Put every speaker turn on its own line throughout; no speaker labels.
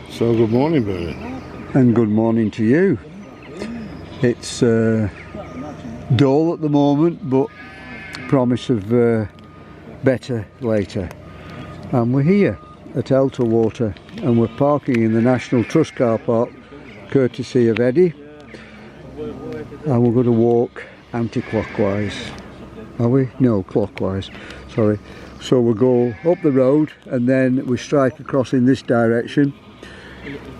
So good morning, Bernard.
And good morning to you. It's dull at the moment, but promise of better later. And we're here at Elterwater, and we're parking in the National Trust car park, courtesy of Eddie. And we're going to walk anti-clockwise. Are we? No, clockwise. Sorry. So we'll go up the road and then we strike across in this direction,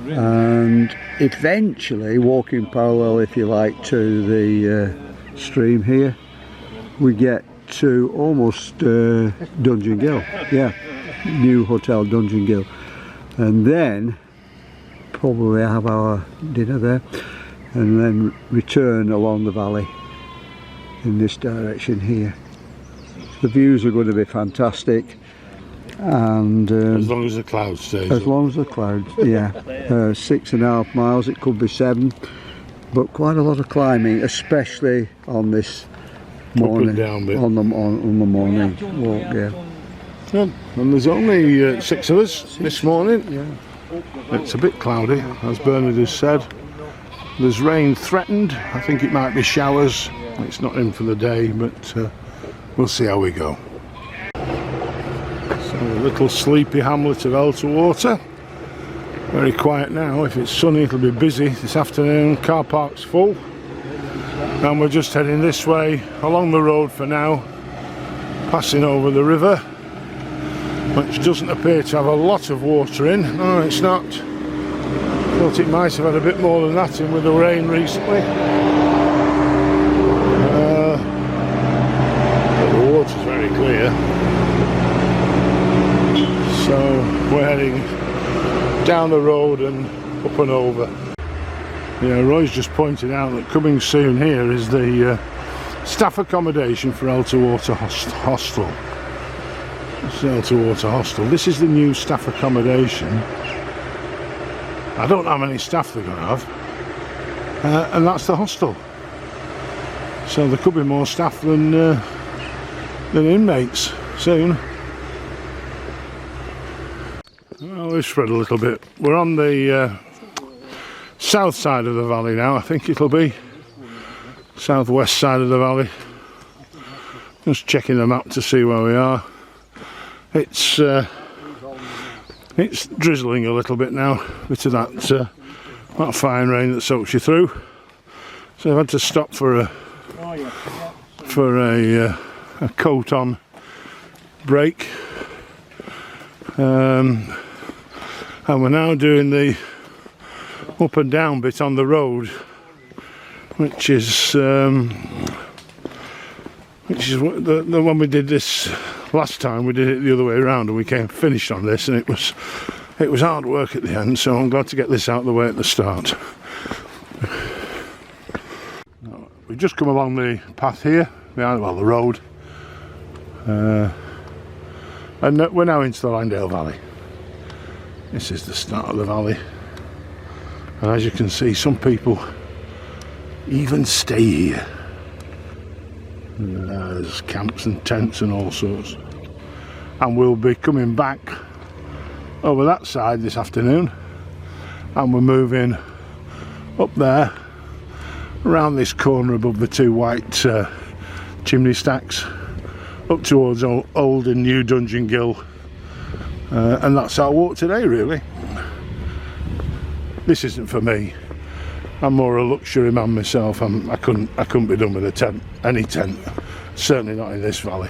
and eventually walking parallel, if you like, to the stream here, we get to almost Dungeon Gill. Yeah, new hotel Dungeon Gill, and then probably have our dinner there and then return along the valley in this direction here. The views are going to be fantastic, and
as long as the clouds stay.
As long as the clouds, yeah. 6.5 miles, it could be 7, but quite a lot of climbing, especially on this morning.
Up and down bit.
On the morning walk, yeah.
Yeah. And there's only 6 of us this morning. Yeah. It's a bit cloudy, as Bernard has said. There's rain threatened. I think it might be showers. It's not in for the day, but we'll see how we go. So the little sleepy hamlet of Elterwater. Very quiet now. If it's sunny, it'll be busy this afternoon. Car park's full. And we're just heading this way along the road for now, passing over the river, which doesn't appear to have a lot of water in. No, it's not. Thought it might have had a bit more than that in with the rain recently. The water's very clear. So we're heading down the road and up and over. Yeah, Roy's just pointed out that coming soon here is the staff accommodation for Elterwater Hostel. It's the Elterwater Hostel. This is the new staff accommodation. I don't know how many staff they're going to have, and that's the hostel. So there could be more staff than inmates soon. Well, we've spread a little bit. We're on the south side of the valley now. I think it'll be southwest side of the valley. Just checking the map to see where we are. It's drizzling a little bit now, bit of that fine rain that soaks you through. So I've had to stop for a coat on break, and we're now doing the up and down bit on the road, which is the one we did this last time. We did it the other way around and we finished on this, and it was hard work at the end, so I'm glad to get this out of the way at the start. We've just come along the path here, behind, well, the road, and we're now into the Langdale Valley. This is the start of the valley, and as you can see, some people even stay here. There's camps and tents and all sorts, and we'll be coming back over that side this afternoon, and we're moving up there around this corner above the 2 white chimney stacks up towards old and new Dungeon Gill, and that's our walk today really. This isn't for me. I'm more a luxury man myself. I couldn't be done with a tent, any tent. Certainly not in this valley.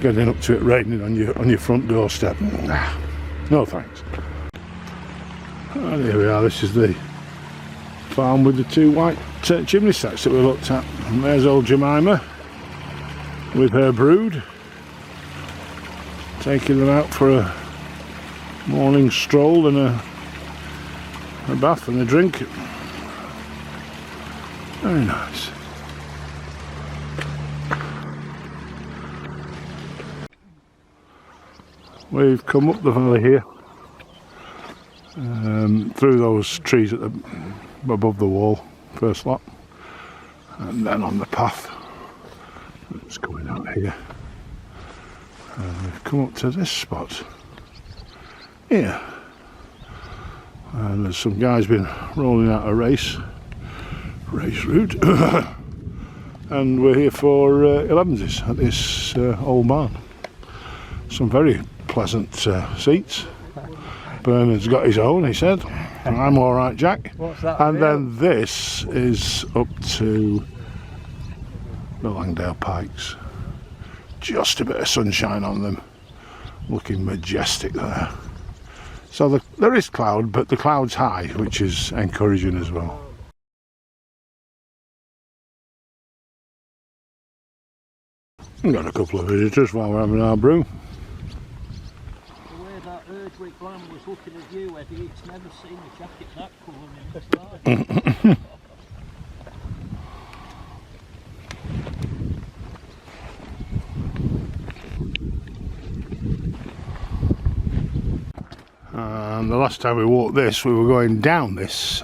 Getting up to it raining on your front doorstep. Nah, no thanks. And here we are. This is the farm with the 2 white chimney stacks that we looked at. And there's old Jemima with her brood, taking them out for a morning stroll and a bath and a drink. Very nice. We've come up the valley here, through those trees above the wall, first lot, and then on the path. It's going out here. And we've come up to this spot here. and there's some guys been rolling out a race route. And we're here for 11s at this old barn. Some very pleasant seats. Bernard's got his own, he said. I'm alright, Jack.
What's that?
And then this is up to the Langdale Pikes. Just a bit of sunshine on them. Looking majestic there. So there is cloud, but the cloud's high, which is encouraging as well. We've got a couple of visitors while we're having our brew.
The way that Earthwick Lamb was looking at you, Eddie, it's never seen a jacket that colour in its life.
And the last time we walked this, we were going down this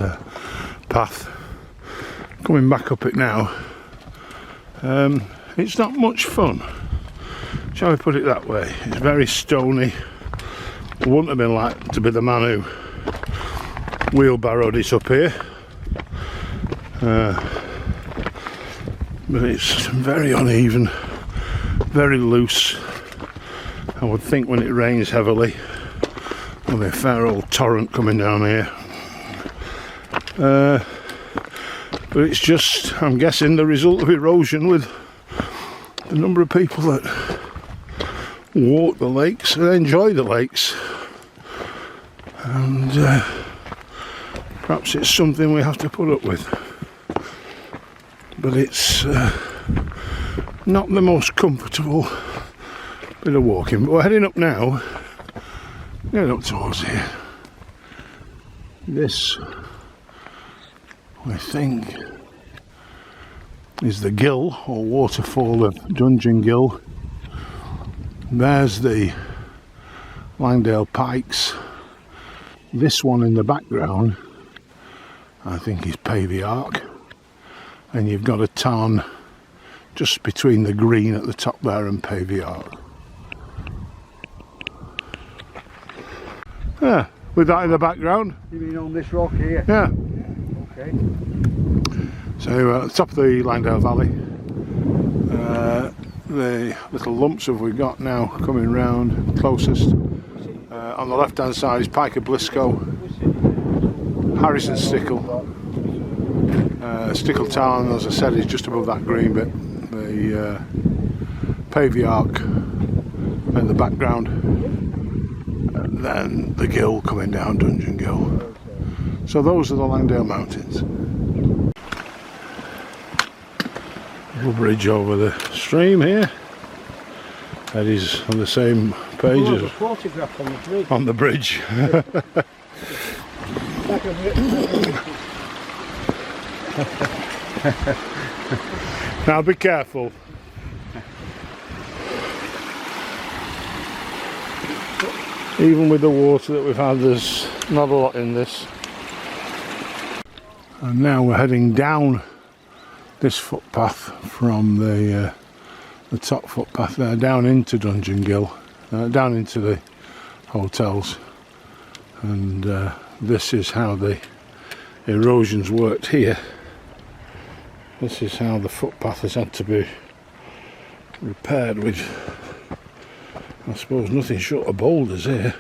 path. Coming back up it now. It's not much fun, shall we put it that way. It's very stony. I wouldn't have been like to be the man who wheelbarrowed it up here. But it's very uneven, very loose. I would think when it rains heavily, there'll be a fair old torrent coming down here. But it's just, I'm guessing, the result of erosion with the number of people that walk the lakes and enjoy the lakes, and perhaps it's something we have to put up with, but it's not the most comfortable bit of walking. But we're heading up now, getting up towards here. This, I think, is the gill or waterfall of Dungeon Gill. There's the Langdale Pikes. This one in the background I think is Pavey Ark, and you've got a tarn just between the green at the top there and Pavey Ark. Yeah, with that in the background.
You mean on this rock here?
Yeah.
Okay.
So at the top of the Langdale Valley, the little lumps of we've got now coming round closest. On the left hand side is Pike of Bliscoe, Harrison Stickle. Stickle Tarn, as I said, is just above that green bit. The Pavey Ark in the background, and then the Gill coming down, Dungeon Gill. So those are the Langdale Mountains. Little bridge over the stream here. Eddie's on the same page as
Photograph on the bridge.
on the bridge. Now be careful. Even with the water that we've had, there's not a lot in this. And now we're heading down this footpath from the top footpath there, down into Dungeon Gill, down into the hotels. And this is how the erosion's worked here. This is how the footpath has had to be repaired with, I suppose, nothing short of boulders here.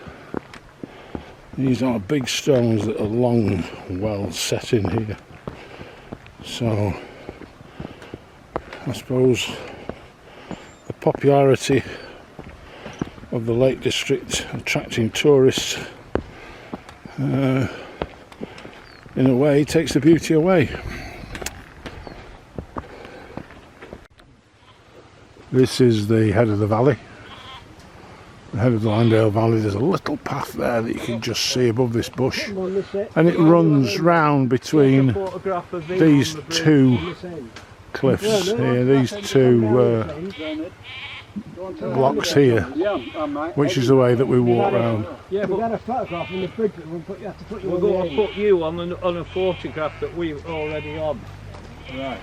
These are big stones that are long well set in here. So I suppose the popularity of the Lake District attracting tourists in a way takes the beauty away. This is the head of the valley, the head of the Langdale Valley. There's a little path there that you can just see above this bush, and it runs round between these two cliffs here, these two blocks here, which is the way that we walk round.
Yeah, but
we got a photograph in the fridge that we'll have to put you
we're
on
going
the
to put you on a photograph that we're already on.
Right.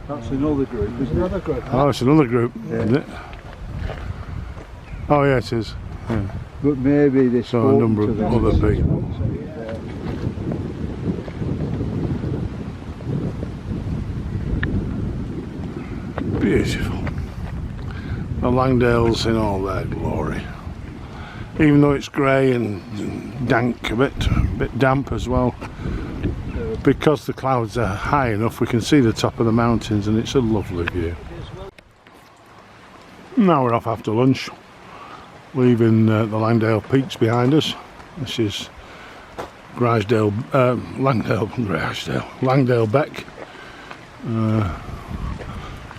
That's another group, isn't it?
Another group.
Oh, it's another group,
Yeah.
isn't it? Oh yeah, it is. Yeah.
But maybe they
So a
spoke
number
to
of
them.
other people. Beautiful. The Langdales in all their glory. Even though it's grey and dank a bit damp as well. Because the clouds are high enough, we can see the top of the mountains, and it's a lovely view. Now we're off after lunch, leaving the Langdale peaks behind us. This is Langdale Beck.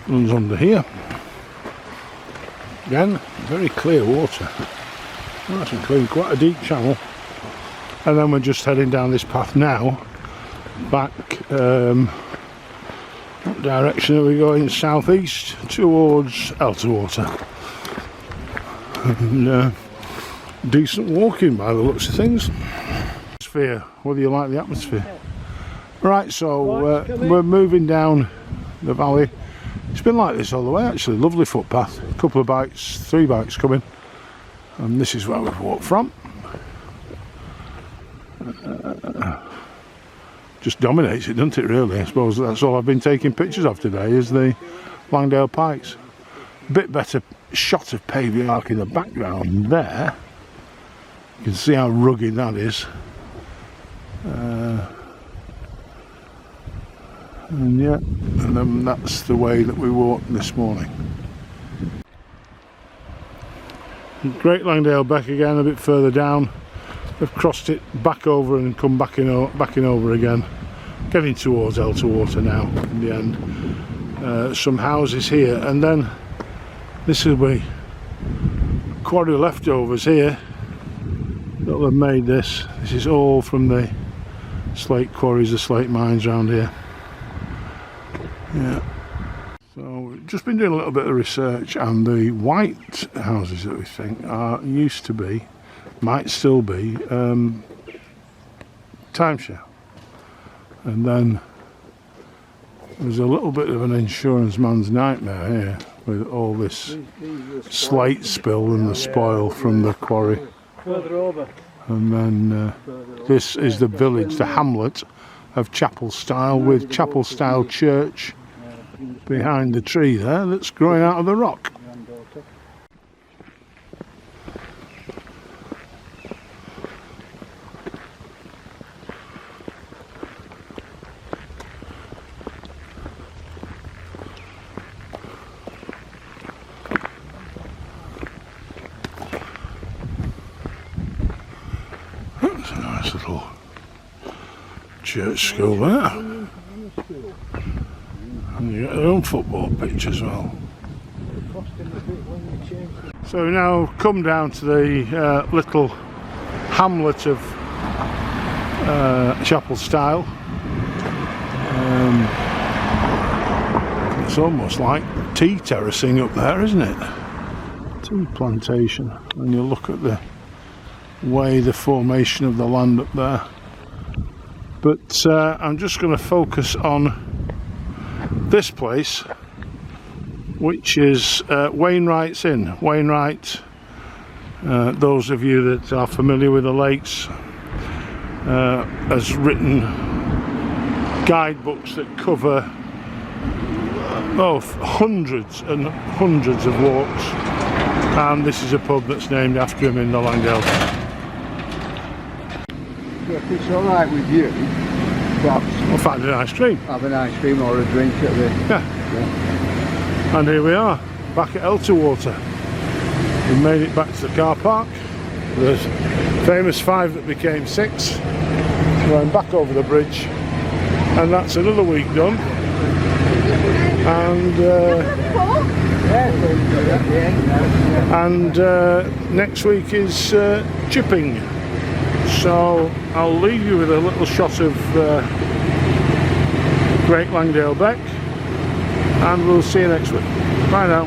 Runs under here. Again, very clear water. Nice and clean, quite a deep channel. And then we're just heading down this path now. Back, what direction are we going? Southeast towards Elterwater. And decent walking by the looks of things. Atmosphere, whether you like the atmosphere. Right, so we're moving down the valley. It's been like this all the way actually, lovely footpath. A couple of bikes, 3 bikes coming. And this is where we've walked from. Just dominates it, doesn't it really? I suppose that's all I've been taking pictures of today is the Langdale Pikes. Bit better shot of Pavey Ark in the background there. You can see how rugged that is. And yeah, and then that's the way that we walked this morning. Great Langdale Beck again, a bit further down. We've crossed it back over and come back in over again. Getting towards Elterwater now in the end. Some houses here, and then this will be quarry leftovers here that have made this. This is all from the slate quarries, the slate mines around here. Yeah. So we've just been doing a little bit of research, and the white houses that we think used to be, might still be, timeshare. And then there's a little bit of an insurance man's nightmare here with all this slate spill and the spoil from the quarry.
Further over.
And then this is the village, the hamlet of Chapel Style, with Chapel Style Church behind the tree there that's growing out of the rock. That's a nice little church school there. And you got their own football pitch as well. So we now come down to the little hamlet of Chapel Style. It's almost like tea terracing up there, isn't it? Tea plantation. And you look at the way the formation of the land up there. But I'm just going to focus on this place, which is Wainwright's Inn. Wainwright, those of you that are familiar with the lakes, has written guidebooks that cover hundreds and hundreds of walks, and this is a pub that's named after him in the Langdale.
If it's alright with you, perhaps
We'll find an ice cream.
have an ice cream or a drink at the...
Yeah. And here we are, back at Elterwater. We made it back to the car park. The famous 5 that became 6. Going back over the bridge. And that's another week done. And next week is chipping. So I'll leave you with a little shot of Great Langdale Beck, and we'll see you next week. Bye now.